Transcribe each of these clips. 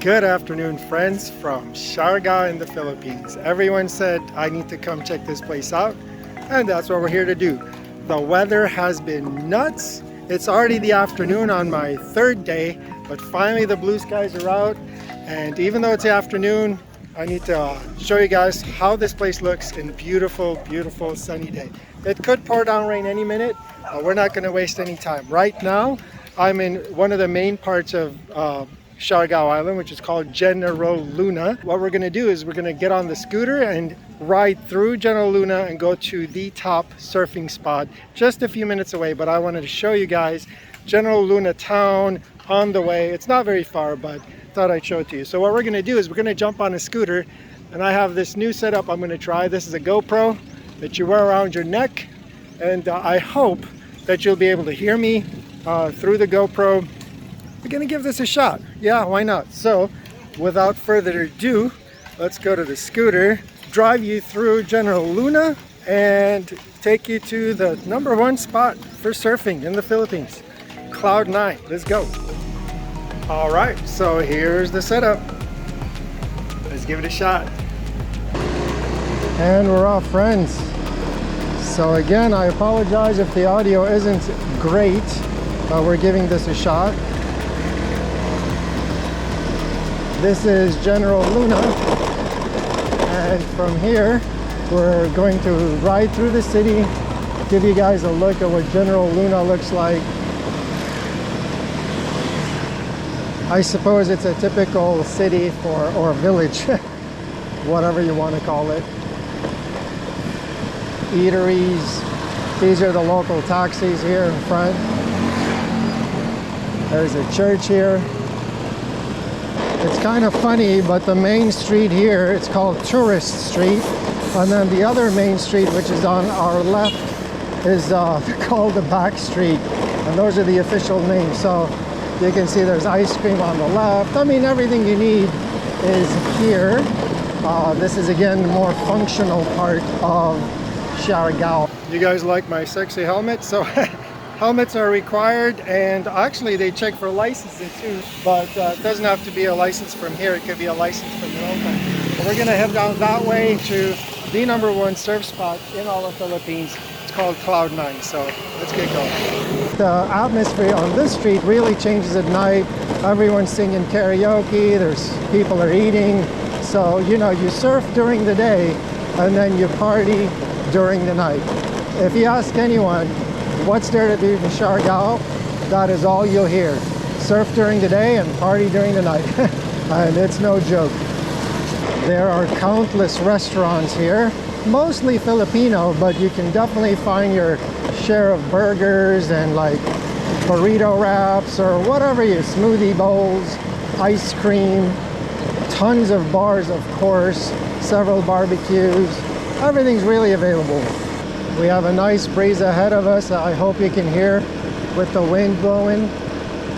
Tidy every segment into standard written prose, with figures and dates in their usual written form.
Good afternoon, friends from Siargao in the Philippines. Everyone said I need to come check this place out, and that's what we're here to do. The weather has been nuts. It's already the afternoon on my third day, but finally the blue skies are out, and even though it's the afternoon, I need to show you guys how this place looks in a beautiful, beautiful sunny day. It could pour down rain any minute, but we're not going to waste any time. Right now, I'm in one of the main parts of Siargao Island, which is called General Luna. What we're going to do is we're going to get on the scooter and ride through General Luna and go to the top surfing spot just a few minutes away. But I wanted to show you guys General Luna town on the way. It's not very far, but thought I'd show it to you. So what we're going to do is we're going to jump on a scooter, and I have this new setup I'm going to try. This is a GoPro that you wear around your neck, and I hope that you'll be able to hear me through the GoPro. We're gonna give this a shot. Yeah, why not? So without further ado, let's go to the scooter, drive you through General Luna, and take you to the #1 spot for surfing in the Philippines, Cloud 9. Let's go. All right, so here's the setup. Let's give it a shot. And we're off, friends. So again, I apologize if the audio isn't great, but we're giving this a shot. This is General Luna, and from here we're going to ride through the city, give you guys a look at what General Luna looks like. I suppose it's a typical city or village, whatever you want to call it. Eateries, these are the local taxis here in front. There's a church here. It's kind of funny, but the main street here, it's called Tourist Street, and then the other main street, which is on our left, is called the Back Street, and those are the official names. So you can see there's ice cream on the left. I mean, everything you need is here. This is again the more functional part of Siargao. You guys like my sexy helmet? So helmets are required, and actually they check for licenses too, but it doesn't have to be a license from here. It could be a license from your own country. But we're gonna head down that way to the #1 surf spot in all the Philippines. It's called Cloud 9, so let's get going. The atmosphere on this street really changes at night. Everyone's singing karaoke, there's people are eating. So, you know, you surf during the day and then you party during the night. If you ask anyone, what's there to do in Siargao? That is all you'll hear. Surf during the day and party during the night. And it's no joke. There are countless restaurants here, mostly Filipino, but you can definitely find your share of burgers and like burrito wraps or whatever you, smoothie bowls, ice cream, tons of bars, of course, several barbecues. Everything's really available. We have a nice breeze ahead of us. I hope you can hear with the wind blowing.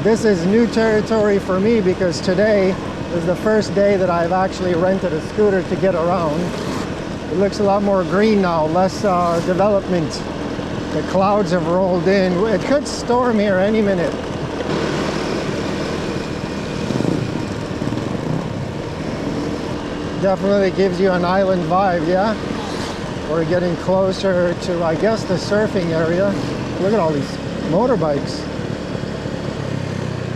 This is new territory for me because today is the first day that I've actually rented a scooter to get around. It looks a lot more green now, less development. The clouds have rolled in. It could storm here any minute. Definitely gives you an island vibe, yeah? We're getting closer to, I guess, the surfing area. Look at all these motorbikes.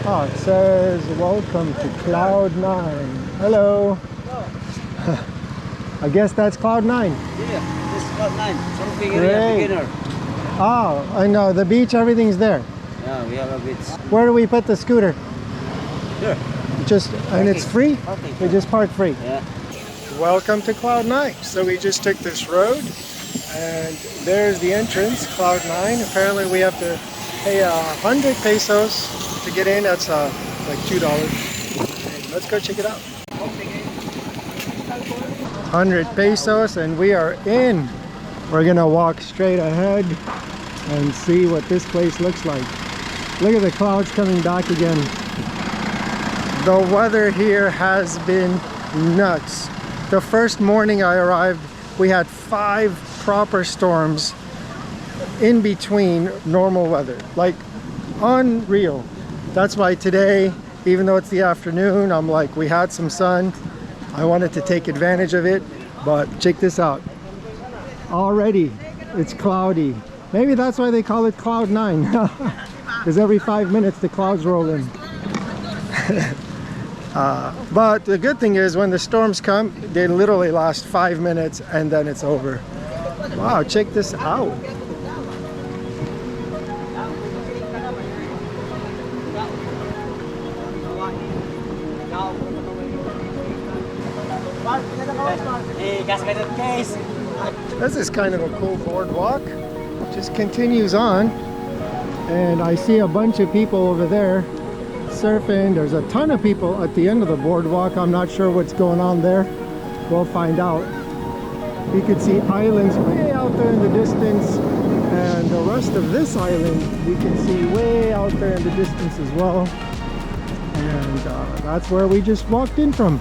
Oh, it says, welcome to Cloud 9. Hello. Hello. I guess that's Cloud 9. Yeah, this is Cloud 9. Surfing area, beginner. Oh, I know. The beach, everything's there. Yeah, we have a beach. Where do we put the scooter? Here. Just, and it's free? Okay. We just park free. Yeah. Welcome to Cloud 9. So we just took this road, and there's the entrance, Cloud 9. Apparently we have to pay 100 pesos to get in. That's like $2. And let's go check it out. 100 pesos and we are in. We're gonna walk straight ahead and see what this place looks like. Look at the clouds coming back again. The weather here has been nuts. The first morning I arrived, we had 5 proper storms in between normal weather. Like unreal. That's why today Even though it's the afternoon, I'm like, we had some sun. I wanted to take advantage of it, but check this out. Already, it's cloudy. Maybe that's why they call it Cloud 9. Because every 5 minutes the clouds roll in. But the good thing is when the storms come, they literally last 5 minutes and then it's over. Wow, check this out. This is kind of a cool boardwalk. Just continues on. And I see a bunch of people over there surfing. There's a ton of people at the end of the boardwalk. I'm not sure what's going on there. We'll find out. You could see islands way out there in the distance, and the rest of this island we can see way out there in the distance as well. And that's where we just walked in from.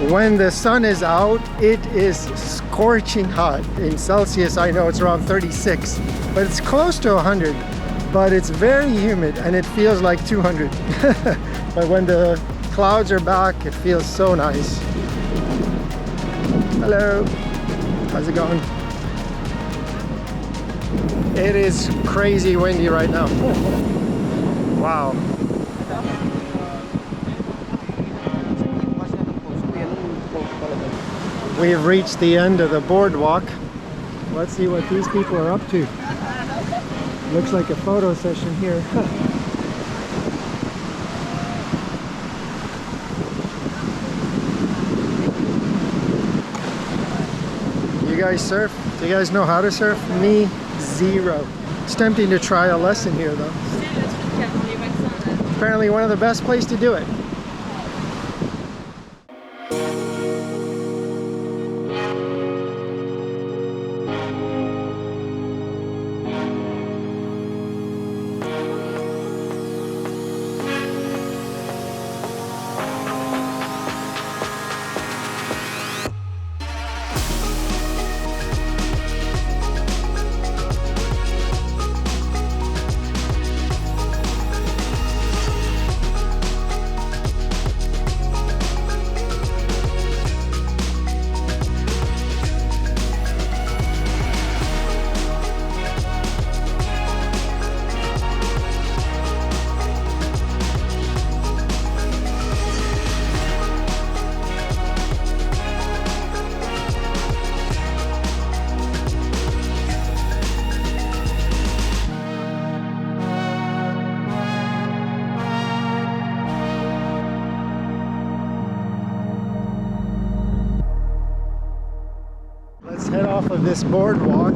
When the sun is out, it is scorching hot. In Celsius, I know it's around 36, but it's close to 100. But it's very humid and it feels like 200. But when the clouds are back, it feels so nice. Hello, how's it going? It is crazy windy right now. Wow. We have reached the end of the boardwalk. Let's see what these people are up to. Looks like a photo session here. You guys surf? Do you guys know how to surf? Me, zero. It's tempting to try a lesson here though. Apparently one of the best places to do it. Head off of this boardwalk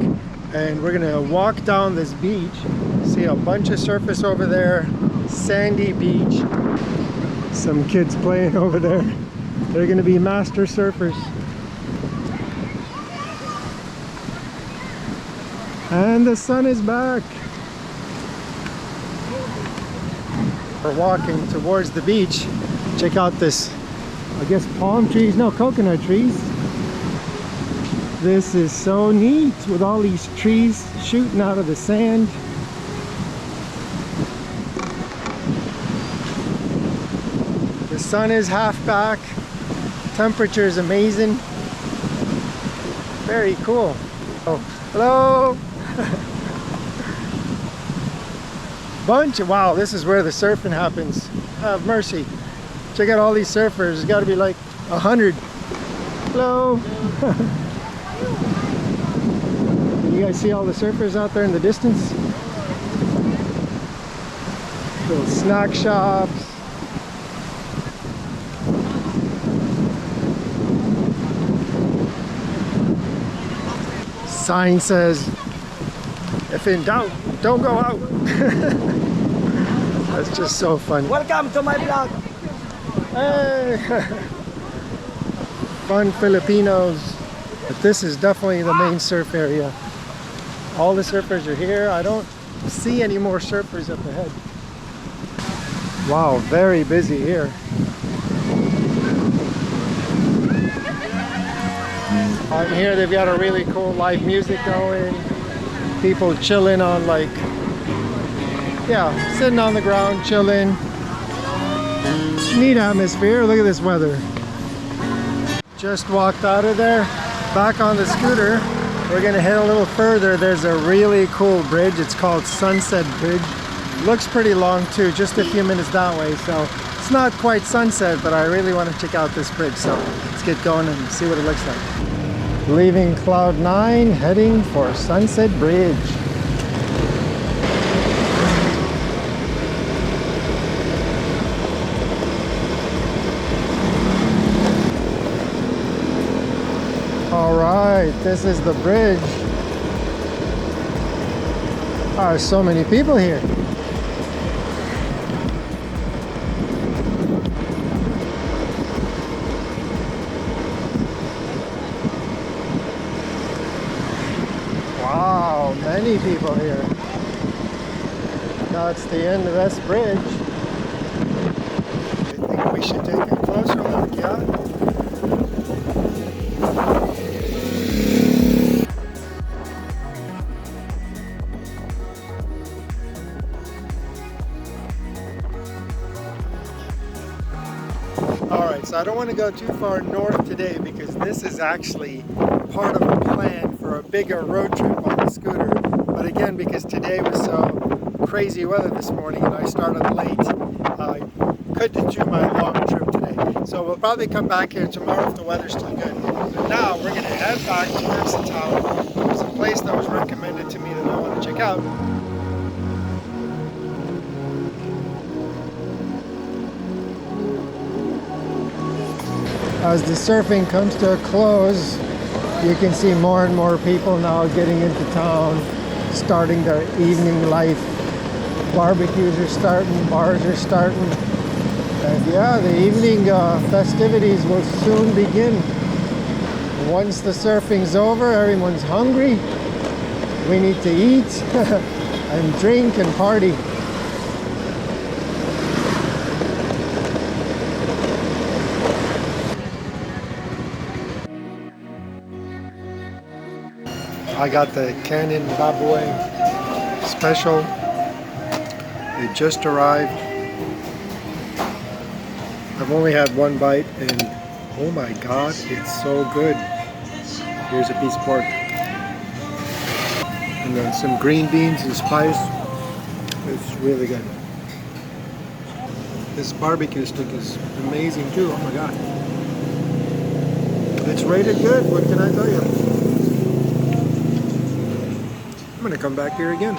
and we're gonna walk down this beach. See a bunch of surface over there, sandy beach, some kids playing over there. They're gonna be master surfers. And the sun is back. We're walking towards the beach. Check out this, I guess palm trees, no, coconut trees. This is so neat with all these trees shooting out of the sand. The sun is half back. Temperature is amazing. Very cool. Oh, hello. Wow, this is where the surfing happens. Have mercy. Check out all these surfers. There's got to be like 100. Hello. You guys see all the surfers out there in the distance? Little snack shops. Sign says, if in doubt, don't go out. That's just so funny. Welcome to my vlog. Hey. Fun Filipinos. But this is definitely the main surf area. All the surfers are here. I don't see any more surfers up ahead. Wow, very busy here. Out here they've got a really cool live music going. People chilling on like yeah, sitting on the ground, chilling. Neat atmosphere. Look at this weather. Just walked out of there, back on the scooter. We're gonna head a little further. There's a really cool bridge. It's called Sunset Bridge. Looks pretty long too, just a few minutes that way. So it's not quite sunset, but I really want to check out this bridge. So let's get going and see what it looks like. Leaving Cloud 9, heading for Sunset Bridge. All right, this is the bridge. There's so many people here. Wow, many people here. That's the end of this bridge. I think we should take a closer look, yeah? Alright, so I don't want to go too far north today because this is actually part of a plan for a bigger road trip on the scooter. But again, because today was so crazy weather this morning and I started late, I couldn't do my long trip today. So we'll probably come back here tomorrow if the weather's still good. But now we're going to head back towards the town. There's a place that was recommended to me that I want to check out. As the surfing comes to a close, you can see more and more people now getting into town, starting their evening life. Barbecues are starting, bars are starting. And yeah, the evening festivities will soon begin. Once the surfing's over, everyone's hungry. We need to eat and drink and party. I got the Canyon Babue special. It just arrived. I've only had one bite and oh my god, it's so good. Here's a piece of pork. And then some green beans and spice. It's really good. This barbecue stick is amazing too, oh my god. It's rated good, what can I tell you? I'm gonna come back here again.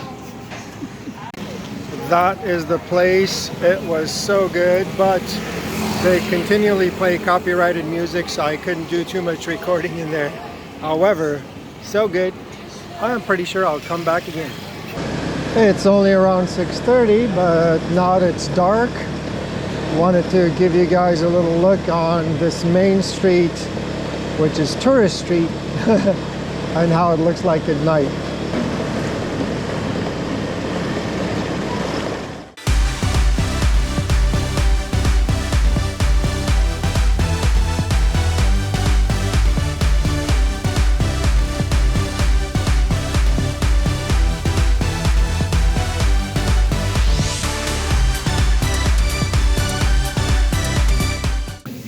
That is the place. It was so good, but they continually play copyrighted music, so I couldn't do too much recording in there. However, so good, I'm pretty sure I'll come back again. It's only around 6:30, but now that it's dark, wanted to give you guys a little look on this main street, which is Tourist Street, and how it looks like at night.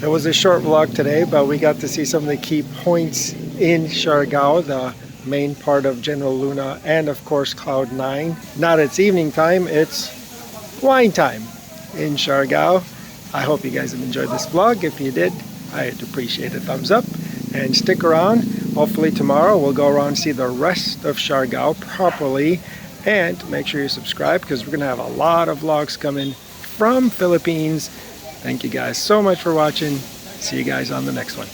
It was a short vlog today, but we got to see some of the key points in Siargao, the main part of General Luna, and of course Cloud 9. Not it's evening time, it's wine time in Siargao. I hope you guys have enjoyed this vlog. If you did, I'd appreciate a thumbs up and stick around. Hopefully tomorrow we'll go around and see the rest of Siargao properly, and make sure you subscribe because we're gonna have a lot of vlogs coming from Philippines. Thank you guys so much for watching. See you guys on the next one.